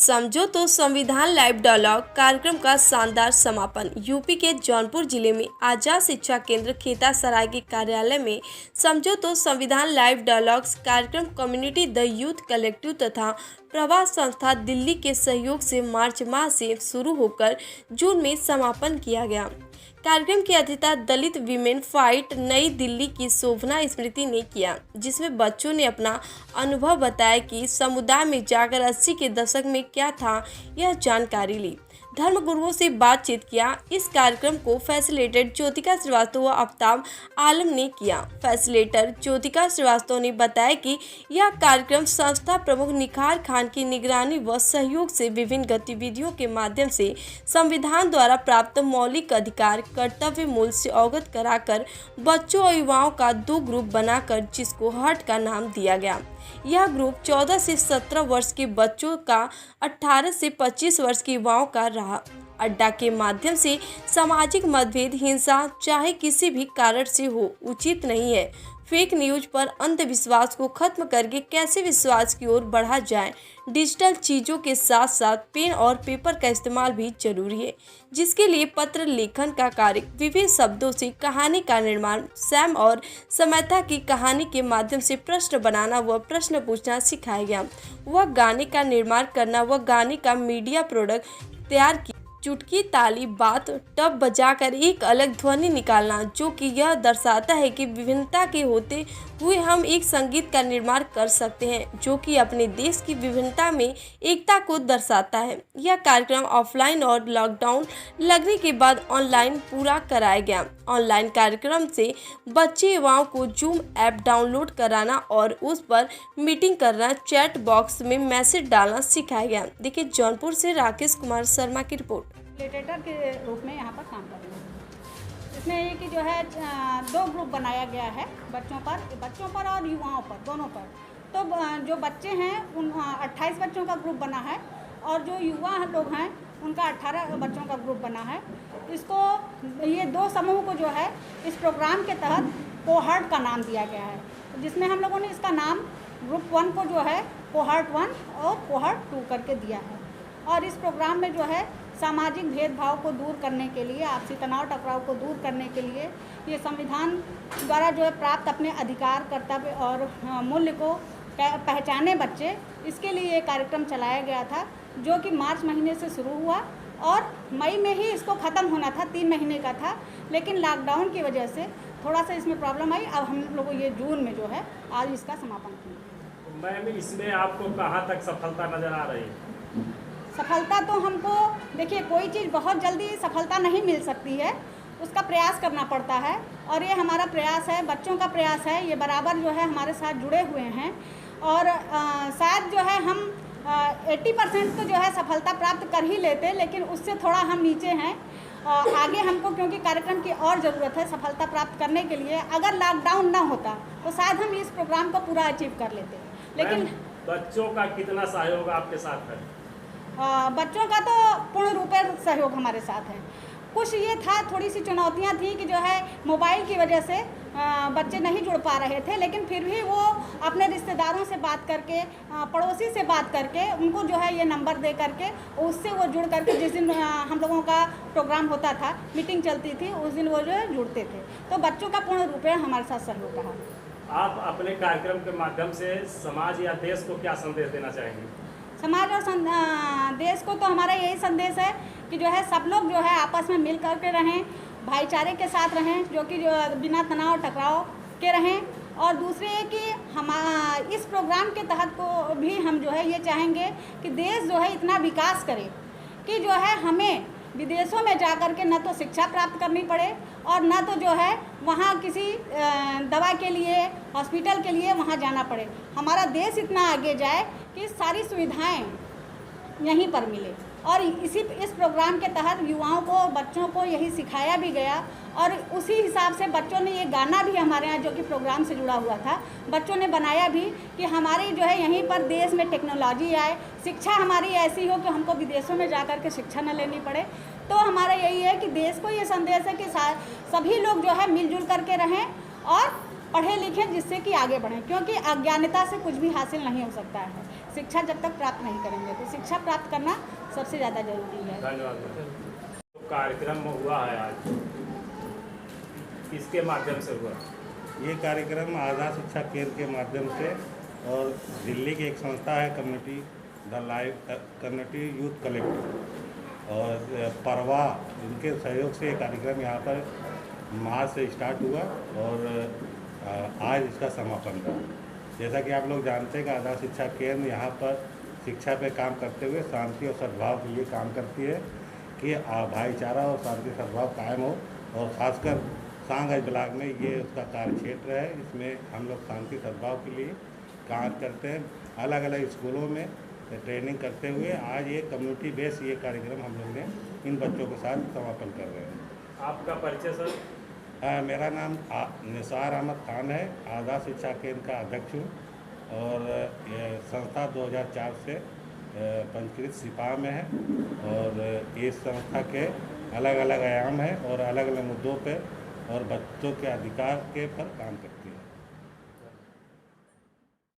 समझो तो संविधान लाइव डायलॉग कार्यक्रम का शानदार समापन। यूपी के जौनपुर जिले में आजाद शिक्षा केंद्र खेतासराय के कार्यालय में समझो तो संविधान लाइव डायलॉग्स कार्यक्रम कम्युनिटी द यूथ कलेक्टिव तथा प्रवास संस्था दिल्ली के सहयोग से मार्च माह से शुरू होकर जून में समापन किया गया। कार्यक्रम की अध्यक्षता दलित वीमेन फाइट नई दिल्ली की शोभना स्मृति ने किया, जिसमें बच्चों ने अपना अनुभव बताया कि समुदाय में जाकर 80 के दशक में क्या था, यह जानकारी ली, धर्म गुरुओं से बातचीत किया। इस कार्यक्रम को फैसिलिटेट ज्योतिका श्रीवास्तव व आफ्ताब आलम ने किया। फैसिलिटेटर ज्योतिका श्रीवास्तव ने बताया कि यह कार्यक्रम संस्था प्रमुख निखार खान की निगरानी व सहयोग से विभिन्न गतिविधियों के माध्यम से संविधान द्वारा प्राप्त मौलिक अधिकार कर्तव्य मूल्य से अवगत कराकर बच्चों और युवाओं का 2 ग्रुप बनाकर जिसको हट का नाम दिया गया। यह ग्रुप 14 से 17 वर्ष के बच्चों का 18 से 25 वर्ष के युवाओं का रहा। अड्डा के माध्यम से सामाजिक मतभेद हिंसा चाहे किसी भी कारण से हो उचित नहीं है। फेक न्यूज पर अंधविश्वास को खत्म करके कैसे विश्वास की ओर बढ़ा जाए। डिजिटल चीज़ों के साथ साथ पेन और पेपर का इस्तेमाल भी जरूरी है, जिसके लिए पत्र लेखन का कार्य, विभिन्न शब्दों से कहानी का निर्माण, सैम और समैथा की कहानी के माध्यम से प्रश्न बनाना व प्रश्न पूछना सिखाया गया। वह गाने का निर्माण करना व गाने का मीडिया प्रोडक्ट तैयार किया। चुटकी ताली बात टब बजाकर एक अलग ध्वनि निकालना, जो कि यह दर्शाता है कि विभिन्नता के होते हुए हम एक संगीत का निर्माण कर सकते हैं, जो कि अपने देश की विभिन्नता में एकता को दर्शाता है। यह कार्यक्रम ऑफलाइन और लॉकडाउन लगने के बाद ऑनलाइन पूरा कराया गया। ऑनलाइन कार्यक्रम से बच्चे युवाओं को जूम ऐप डाउनलोड कराना और उस पर मीटिंग करना, चैट बॉक्स में मैसेज डालना सिखाया गया। देखिए जौनपुर से राकेश कुमार शर्मा की रिपोर्ट। फैसिलिटेटर के रूप में यहाँ पर काम कर रही हूँ। इसमें ये कि जो है 2 ग्रुप बनाया गया है बच्चों पर और युवाओं पर, दोनों पर। तो जो बच्चे हैं उन 28 बच्चों का ग्रुप बना है और जो युवा लोग हैं उनका 18 बच्चों का ग्रुप बना है। इसको ये 2 समूह को जो है इस प्रोग्राम के तहत कोहर्ट का नाम दिया गया है, जिसमें हम लोगों ने इसका नाम ग्रुप 1 को जो है कोहर्ट 1 और कोहर्ट 2 करके दिया है। और इस प्रोग्राम में जो है सामाजिक भेदभाव को दूर करने के लिए, आपसी तनाव टकराव को दूर करने के लिए, ये संविधान द्वारा जो है प्राप्त अपने अधिकार कर्तव्य और मूल्य को पहचाने बच्चे, इसके लिए ये कार्यक्रम चलाया गया था, जो कि मार्च महीने से शुरू हुआ और मई में ही इसको ख़त्म होना था, 3 महीने का था। लेकिन लॉकडाउन की वजह से थोड़ा सा इसमें प्रॉब्लम आई। अब हम लोगों ये जून में जो है आज इसका समापन किया। मैम, इसमें आपको कहाँ तक सफलता नज़र आ रही है? सफलता तो हमको देखिए, कोई चीज़ बहुत जल्दी सफलता नहीं मिल सकती है, उसका प्रयास करना पड़ता है। और ये हमारा प्रयास है, बच्चों का प्रयास है, ये बराबर जो है हमारे साथ जुड़े हुए हैं। और शायद जो है हम 80% तो जो है सफलता प्राप्त कर ही लेते, लेकिन उससे थोड़ा हम नीचे हैं। आगे हमको क्योंकि कार्यक्रम की और ज़रूरत है सफलता प्राप्त करने के लिए। अगर लॉकडाउन ना होता तो शायद हम इस प्रोग्राम को पूरा अचीव कर लेते, लेकिन बच्चों का कितना सहयोग आपके साथ है? बच्चों का तो पूर्ण रूप से सहयोग हमारे साथ है। कुछ ये था, थोड़ी सी चुनौतियां थी कि जो है मोबाइल की वजह से बच्चे नहीं जुड़ पा रहे थे, लेकिन फिर भी वो अपने रिश्तेदारों से बात करके, पड़ोसी से बात करके, उनको जो है ये नंबर दे करके उससे वो जुड़ करके, जिस दिन हम लोगों का प्रोग्राम होता था, मीटिंग चलती थी, उस दिन वो जो है जुड़ते थे। तो बच्चों का पूर्ण रूप से हमारे साथ सहयोग रहा। आप अपने कार्यक्रम के माध्यम से समाज या देश को क्या संदेश देना चाहेंगे? समाज और देश को तो हमारा यही संदेश है कि जो है सब लोग जो है आपस में मिल कर के रहें, भाईचारे के साथ रहें, जो कि जो बिना तनाव टकराव के रहें। और दूसरे है कि हम इस प्रोग्राम के तहत को भी हम जो है ये चाहेंगे कि देश जो है इतना विकास करे कि जो है हमें विदेशों में जा कर के न तो शिक्षा प्राप्त करनी पड़े और न तो जो है वहाँ किसी दवा के लिए, हॉस्पिटल के लिए वहाँ जाना पड़े। हमारा देश इतना आगे जाए कि सारी सुविधाएं यहीं पर मिले। और इस प्रोग्राम के तहत युवाओं को, बच्चों को यही सिखाया भी गया और उसी हिसाब से बच्चों ने ये गाना भी हमारे यहाँ, जो कि प्रोग्राम से जुड़ा हुआ था, बच्चों ने बनाया भी कि हमारी जो है यहीं पर देश में टेक्नोलॉजी आए, शिक्षा हमारी ऐसी हो कि हमको विदेशों में जा कर के शिक्षा न लेनी पड़े। तो हमारा यही है कि देश को ये संदेश है कि सभी लोग जो है मिलजुल करके रहें और पढ़े लिखें जिससे कि आगे बढ़ें, क्योंकि अज्ञानता से कुछ भी हासिल नहीं हो सकता है। शिक्षा जब तक प्राप्त नहीं करेंगे तो शिक्षा प्राप्त करना सबसे ज़्यादा ज़रूरी है। धन्यवाद मैडम। तो कार्यक्रम हुआ है आज, किसके माध्यम से हुआ? ये कार्यक्रम आज़ाद शिक्षा केंद्र के माध्यम से और दिल्ली की एक संस्था है कम्युनिटी यूथ कलेक्टिव और परवा, इनके सहयोग से ये कार्यक्रम यहाँ पर मार्च से स्टार्ट हुआ और आज इसका समापन था। जैसा कि आप लोग जानते हैं कि आज़ाद शिक्षा केंद्र यहाँ पर शिक्षा पे काम करते हुए शांति और सद्भाव के लिए काम करती है कि भाईचारा और शांति सद्भाव कायम हो, और ख़ासकर सांगज ब्लॉक में ये उसका कार्य क्षेत्र है। इसमें हम लोग शांति सद्भाव के लिए कार्य करते हैं, अलग अलग स्कूलों में ट्रेनिंग करते हुए आज ये कम्युनिटी बेस ये कार्यक्रम हम लोग ने इन बच्चों के साथ समापन कर रहे हैं। आपका परिचय सर? मेरा नाम निसार अहमद खान है, आज़ाद शिक्षा केंद्र का अध्यक्ष हूँ और ये संस्था 2004 से पंजीकृत सिपाह में है और इस संस्था के अलग अलग आयाम हैं और अलग अलग मुद्दों पर और बच्चों के अधिकार के पर काम करती है।